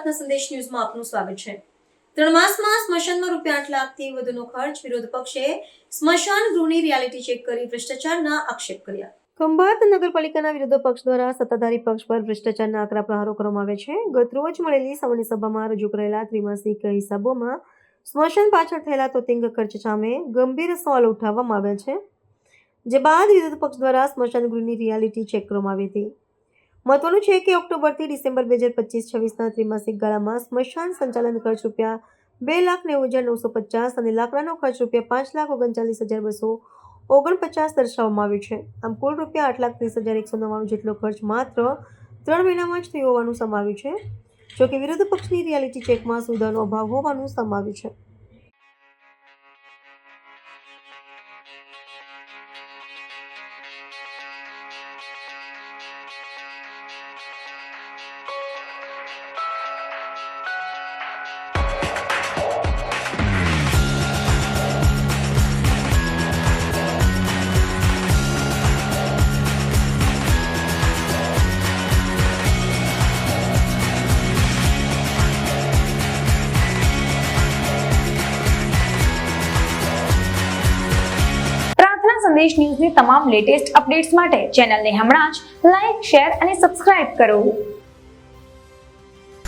પ્રાર્થના સંદેશ ન્યૂઝમાં આપનું સ્વાગત છે। 3 માસમાં સ્મશાનમાં રૂપિયા 8 લાખથી વધુનો ખર્ચ, વિરોધ પક્ષે સ્મશાન ગૃહની રિયાલિટી ચેક કરી ભ્રષ્ટાચારના આક્ષેપ કર્યા। ખંભાત નગરપાલિકાના વિરોધ પક્ષ દ્વારા સત્તાધારી પક્ષ પર ભ્રષ્ટાચારના આકરા પ્રહારો કરવામાં આવે છે। ગત રોજ મળેલી સામાન્ય સભામાં રજૂ કરેલા ત્રિમાસિક હિસાબોમાં સ્મશાન પાછળ થયેલા તોતિંગ ખર્ચ સામે ગંભીર સવાલ ઉઠાવવામાં આવ્યા છે, જે બાદ વિરોધ પક્ષ દ્વારા સ્મશાન ગૃહની રિયાલિટી ચેક કરવામાં આવી હતી। મહત્વનું છે કે ઓક્ટોબરથી ડિસેમ્બર 2025-26ના ત્રિમાસિક ગાળામાં સ્મશાન સંચાલન ખર્ચ રૂપિયા 2,90,950 અને લાકડાનો ખર્ચ રૂપિયા 5,39,249 દર્શાવવામાં આવ્યું છે। આમ કુલ રૂપિયા 8,30,199 જેટલો ખર્ચ માત્ર 3 મહિનામાં જ થયો હોવાનું સમાવ્યું છે। જોકે વિરોધ પક્ષની રિયાલિટી ચેકમાં સુધારનો અભાવ હોવાનું સમાવ્યું છે। સંદેશ ન્યૂઝની તમામ લેટેસ્ટ અપડેટ્સ માટે ચેનલને હમણાં જ લાઈક, શેર અને સબસ્ક્રાઇબ કરો।